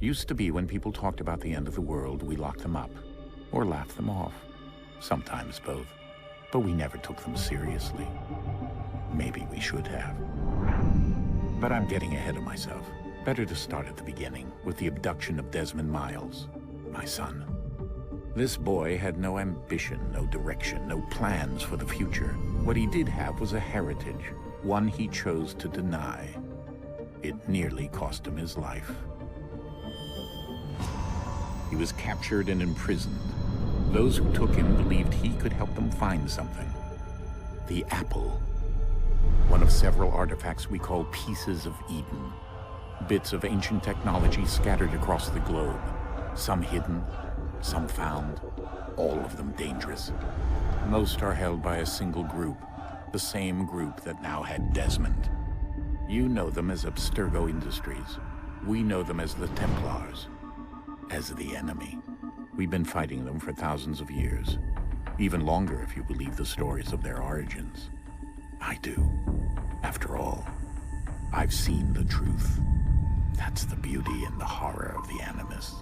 Used to be when people talked about the end of the world, we locked them up. Or laughed them off. Sometimes both. But we never took them seriously. Maybe we should have. But I'm getting ahead of myself. Better to start at the beginning, with the abduction of Desmond Miles, my son. This boy had no ambition, no direction, no plans for the future. What he did have was a heritage, one he chose to deny. It nearly cost him his life. He was captured and imprisoned. Those who took him believed he could help them find something. The apple. One of several artifacts we call pieces of Eden. Bits of ancient technology scattered across the globe. Some hidden, some found, all of them dangerous. Most are held by a single group, the same group that now had Desmond. You know them as Abstergo Industries. We know them as the Templars, as the enemy. We've been fighting them for thousands of years, even longer if you believe the stories of their origins. I do. After all, I've seen the truth. That's the beauty and the horror of the Animus.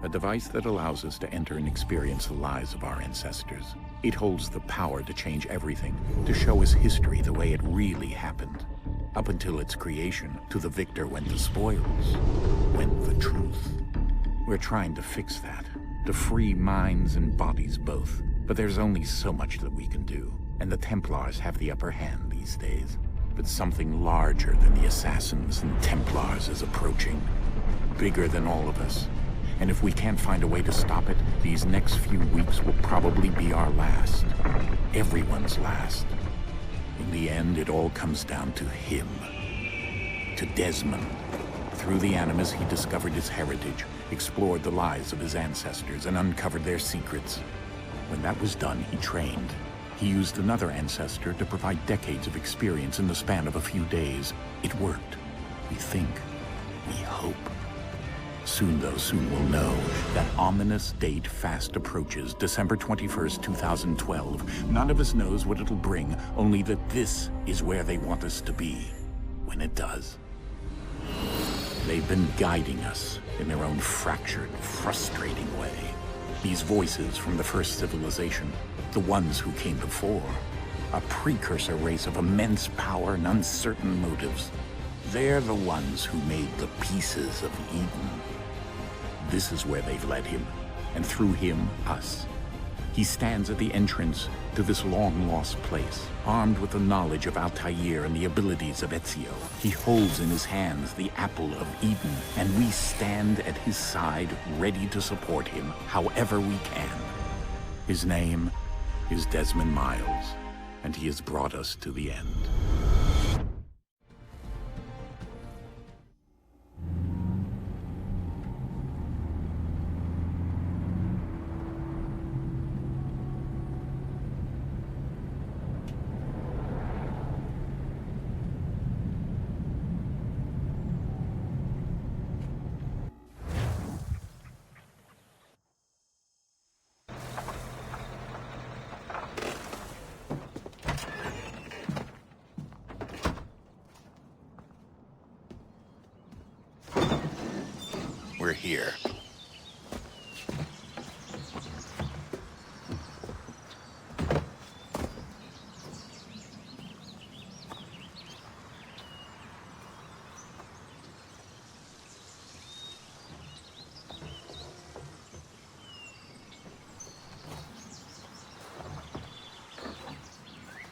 A device that allows us to enter and experience the lives of our ancestors. It holds the power to change everything, to show us history the way it really happened. Up until its creation, to the victor went the spoils, went the truth. We're trying to fix that, to free minds and bodies both. But there's only so much that we can do, and the Templars have the upper hand these days. But something larger than the assassins and Templars is approaching, bigger than all of us. And if we can't find a way to stop it, these next few weeks will probably be our last. Everyone's last. In the end, it all comes down to him. To Desmond. Through the Animus, he discovered his heritage, explored the lives of his ancestors, and uncovered their secrets. When that was done, he trained. He used another ancestor to provide decades of experience in the span of a few days. It worked. We think. We hope. Soon, though, soon we'll know. That ominous date fast approaches, December 21st, 2012. None of us knows what it'll bring, only that this is where they want us to be, when it does. They've been guiding us in their own fractured, frustrating way. These voices from the first civilization, the ones who came before, a precursor race of immense power and uncertain motives. They're the ones who made the pieces of Eden. This is where they've led him, and through him, us. He stands at the entrance to this long-lost place, armed with the knowledge of Altair and the abilities of Ezio. He holds in his hands the apple of Eden, and we stand at his side, ready to support him however we can. His name is Desmond Miles, and he has brought us to the end. We're here.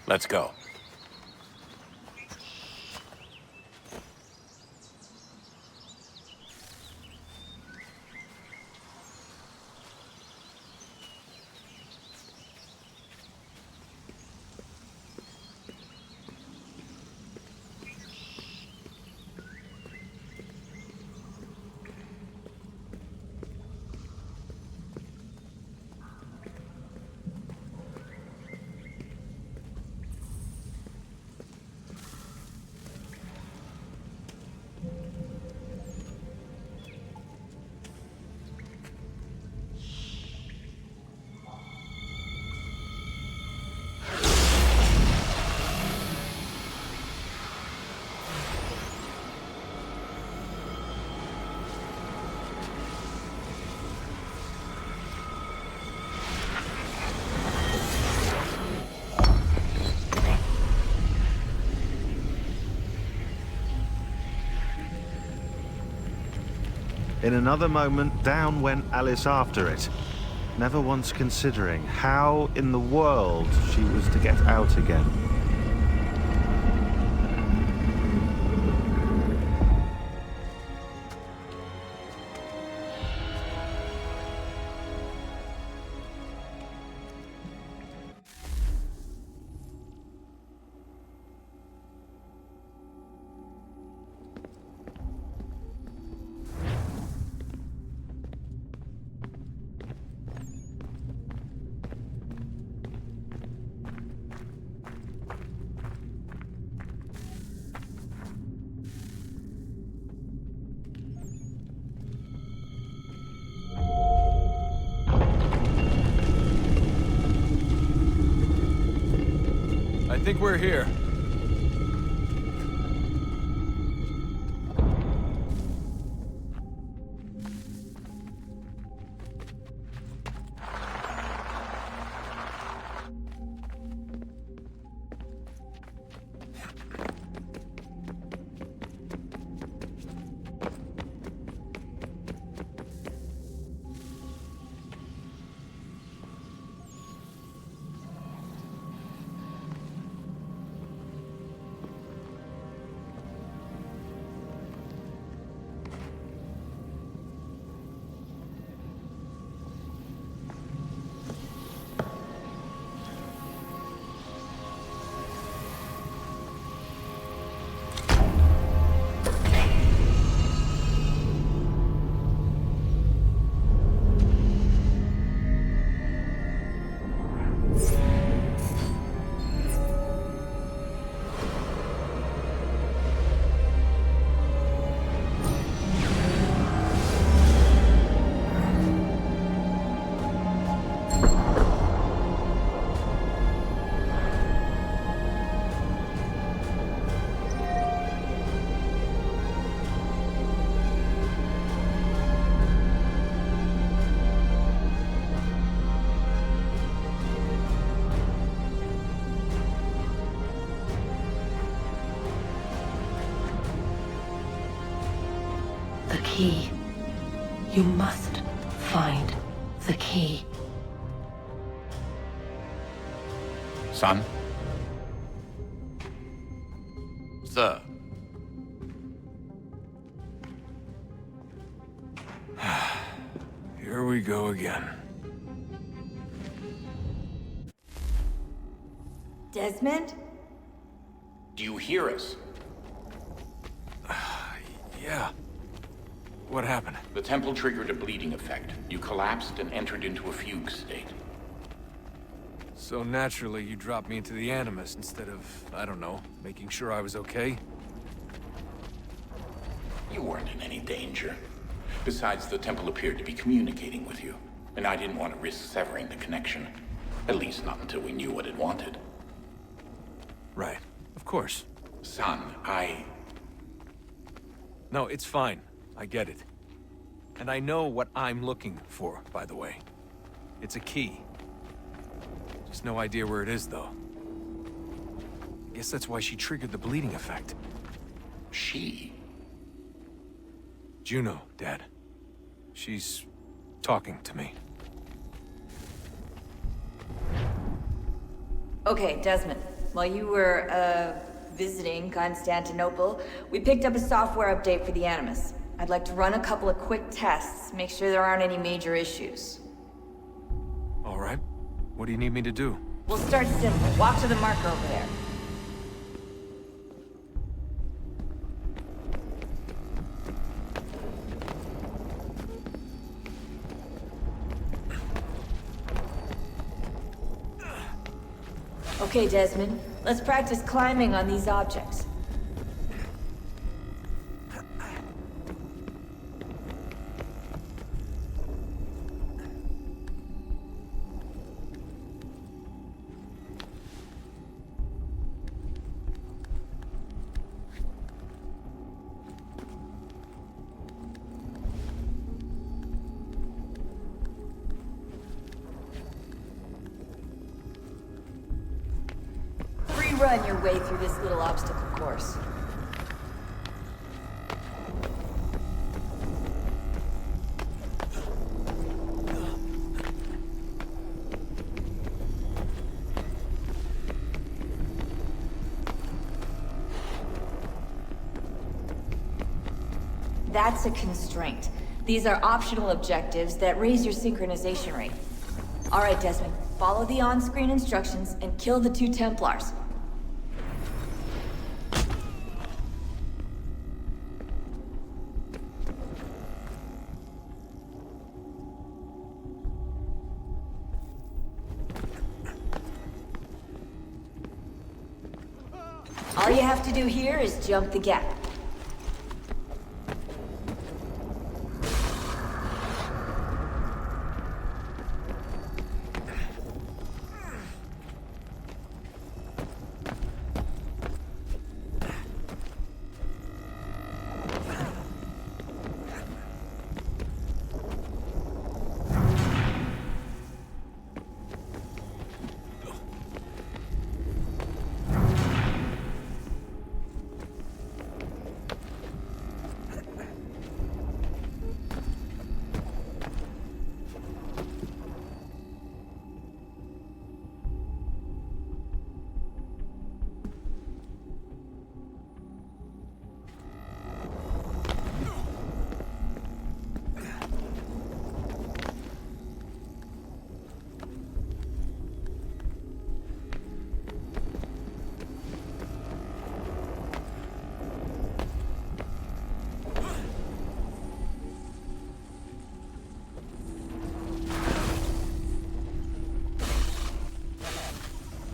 Let's go. In another moment, down went Alice after it, never once considering how in the world she was to get out again. I think we're here. The key. You must find the key. Son? Sir. Here we go again. Desmond? Do you hear us? Yeah. What happened? The temple triggered a bleeding effect. You collapsed and entered into a fugue state. So naturally, you dropped me into the Animus instead of, I don't know, making sure I was okay? You weren't in any danger. Besides, the temple appeared to be communicating with you, and I didn't want to risk severing the connection. At least not until we knew what it wanted. Right. Of course. Son, No, it's fine. I get it. And I know what I'm looking for, by the way. It's a key. Just no idea where it is, though. I guess that's why she triggered the bleeding effect. She? Juno, Dad. She's talking to me. Okay, Desmond. While you were, visiting Constantinople, we picked up a software update for the Animus. I'd like to run a couple of quick tests, make sure there aren't any major issues. All right. What do you need me to do? We'll start simple. Walk to the marker over there. Okay, Desmond. Let's practice climbing on these objects. Run your way through this little obstacle course. That's a constraint. These are optional objectives that raise your synchronization rate. All right, Desmond. Follow the on-screen instructions and kill the 2 Templars. All you have to do here is jump the gap.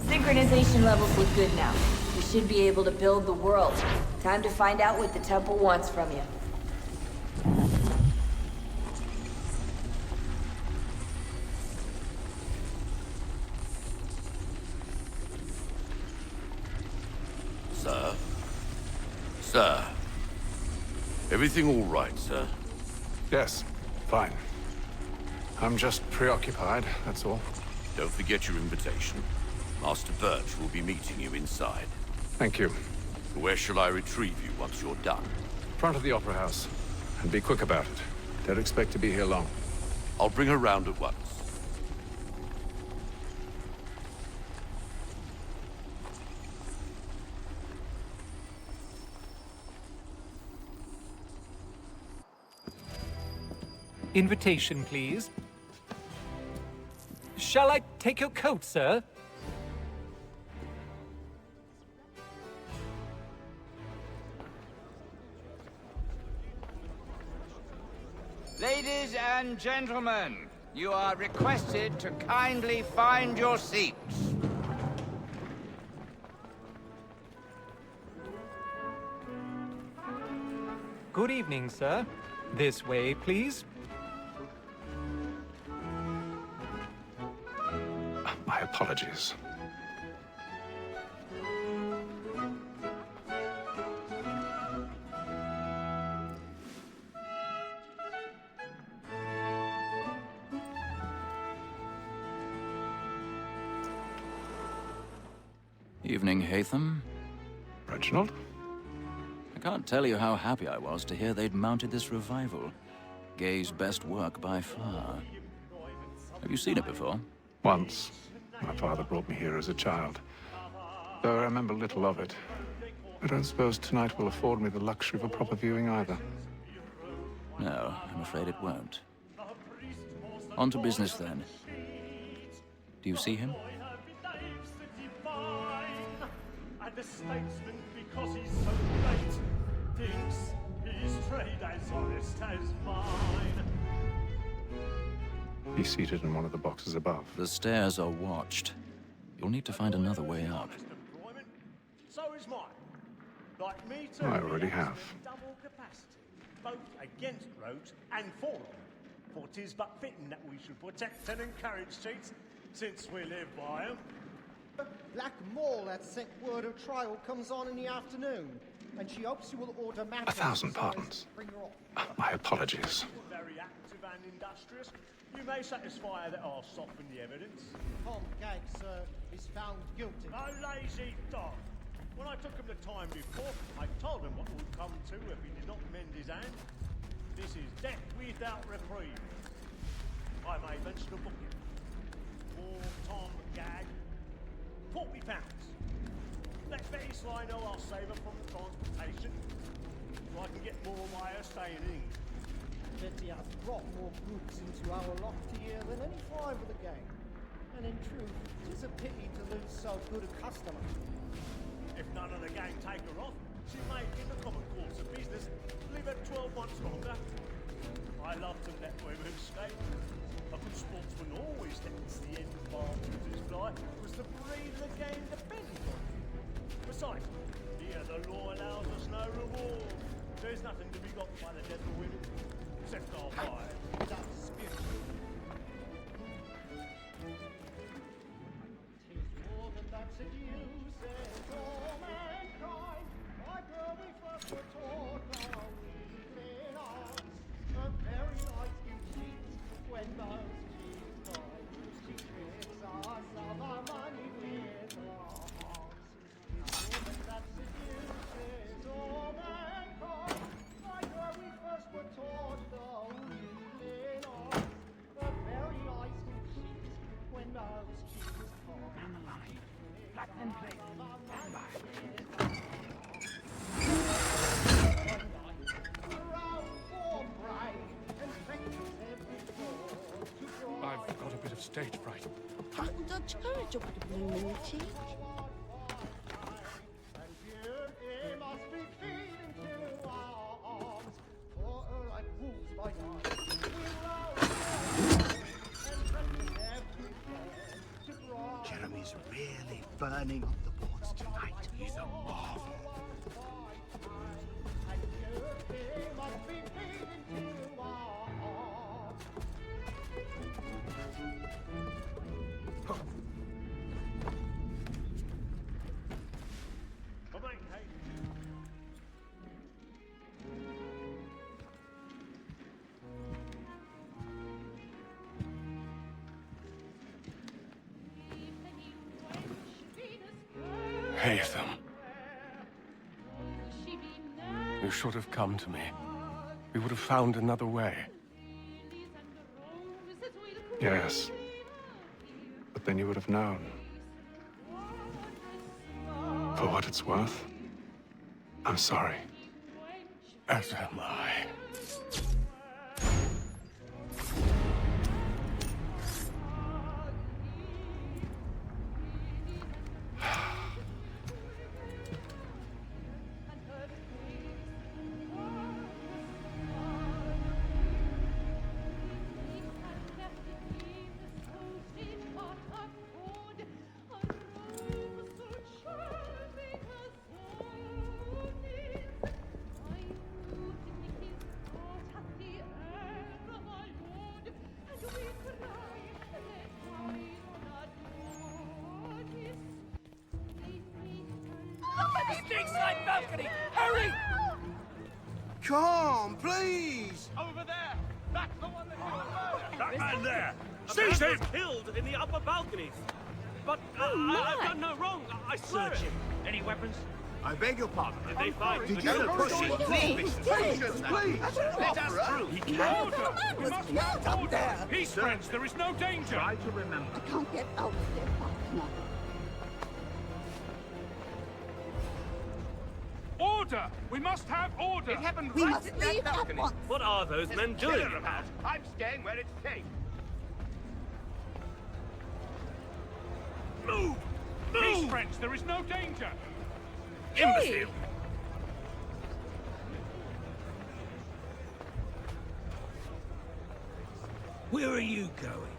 Synchronization levels look good now. We should be able to build the world. Time to find out what the temple wants from you. Sir? Sir? Everything all right, sir? Yes, fine. I'm just preoccupied, that's all. Don't forget your invitation. Master Birch will be meeting you inside. Thank you. Where shall I retrieve you once you're done? Front of the Opera House. And be quick about it. Don't expect to be here long. I'll bring her round at once. Invitation, please. Shall I take your coat, sir? Ladies and gentlemen, you are requested to kindly find your seats. Good evening, sir. This way, please. My apologies. Evening, Haytham. Reginald? I can't tell you how happy I was to hear they'd mounted this revival. Gay's best work by far. Have you seen it before? Once. My father brought me here as a child. Though I remember little of it. I don't suppose tonight will afford me the luxury of a proper viewing either. No, I'm afraid it won't. On to business, then. Do you see him? The statesman, because he's so great, thinks his trade as honest as mine. He's seated in one of the boxes above. The stairs are watched. You'll need to find another way up. So is mine. Like me too. I already have. Double capacity, both against rogues and for them. For 'tis but fitting that we should protect and encourage cheats, since we live by 'em. Black Maul had sent word of trial comes on in the afternoon, and she hopes you will order matters. 1,000 pardons. Bring her off. My apologies. Very active and industrious. You may satisfy that I'll soften the evidence. Tom Gag, sir, is found guilty. A lazy dog. When I took him the time before, I told him what would come to if he did not mend his hand. This is death without reprieve. I may mention a booking. For Tom Gag. £40. Let Betty Sly know I'll save her from transportation. so I can get more by her staying in. Betty has brought more goods into our loft here than any 5 of the gang. And in truth, it is a pity to lose so good a customer. If none of the gang take her off, she may, in the common course of business, live at 12 months longer. I love to let women skate. A good sportsman always thinks the end advantage of his life was the breed the game depended on. Besides, here the law allows us no reward. There's nothing to be got by the death of women, except our fire. That's spirit. Tis more than that seduces all mankind. Why girl we first were taught our weakling arms. The very light you cheat when those cheats die. She tricks us of our money with our hearts. Tis more than that seduces all mankind. Why girl we first were taught the weakling arms. The very light you cheat when those cheats die. Down the line. Black and plate. Stand by. I've got a bit of stage fright. Hadn't Dutch courage up the blue cheek. Jeremy's really burning up the boards tonight. He's a marvel. Come on, Kate. Haytham. You should have come to me. We would have found another way. Yes. But then you would have known. For what it's worth, I'm sorry. As am I. Inside balcony! Hurry! Come, please! Over there! That's the one that you That man there! Seize him! Killed in the upper balconies! But I've done no wrong, I swear it! Any weapons? I beg your pardon. Did they find Did the you girl? please? Patience, please! Let us through! He can't. The man was killed up there. Peace, friends, there is no danger! Try to remember. I can't get out of there fast enough. Order! We must have order! It happened We right must at that leave at balcony. once. What are those men doing? About. I'm staying where it's safe. Move! Peace, friends, there is no danger! Imbecile! Where are you going?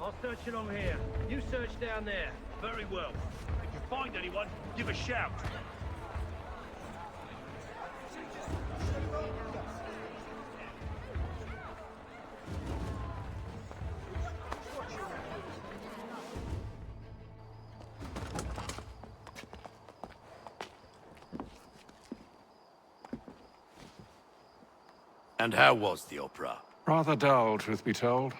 I'll search along here. You search down there. Very well. If you find anyone, give a shout. And how was the opera? Rather dull, truth be told.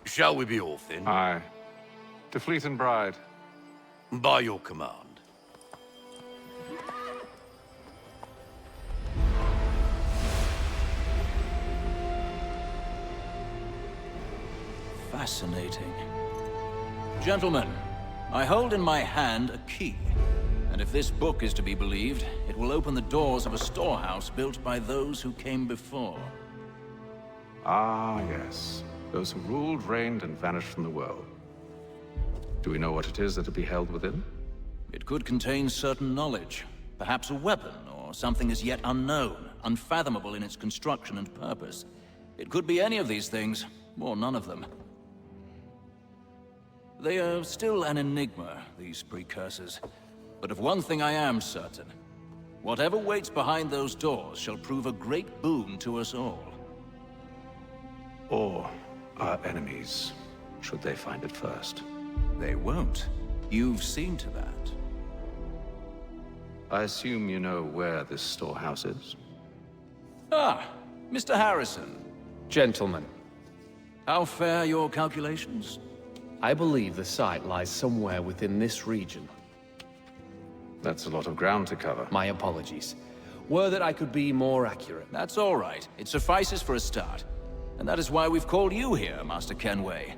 Shall we be off then? Aye. To Fleet and Bride. By your command. Fascinating. Gentlemen, I hold in my hand a key. And if this book is to be believed, it will open the doors of a storehouse built by those who came before. Ah, yes. Those who ruled, reigned, and vanished from the world. Do we know what it is that will be held within? It could contain certain knowledge. Perhaps a weapon, or something as yet unknown, unfathomable in its construction and purpose. It could be any of these things, or none of them. They are still an enigma, these precursors. But of one thing I am certain. Whatever waits behind those doors shall prove a great boon to us all. Or our enemies, should they find it first. They won't. You've seen to that. I assume you know where this storehouse is? Ah, Mr. Harrison. Gentlemen. How fare your calculations? I believe the site lies somewhere within this region. That's a lot of ground to cover. My apologies. Were that I could be more accurate. That's all right. It suffices for a start. And that is why we've called you here, Master Kenway.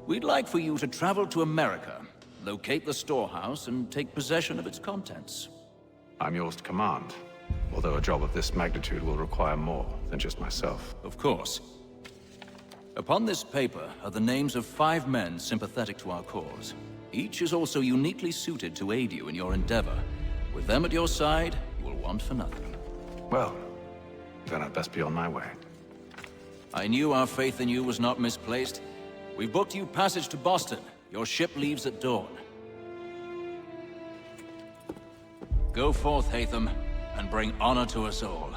We'd like for you to travel to America, locate the storehouse, and take possession of its contents. I'm yours to command, although a job of this magnitude will require more than just myself. Of course. Upon this paper are the names of 5 men sympathetic to our cause. Each is also uniquely suited to aid you in your endeavor. With them at your side, you will want for nothing. Well, then I'd best be on my way. I knew our faith in you was not misplaced. We booked you passage to Boston. Your ship leaves at dawn. Go forth, Haytham, and bring honor to us all.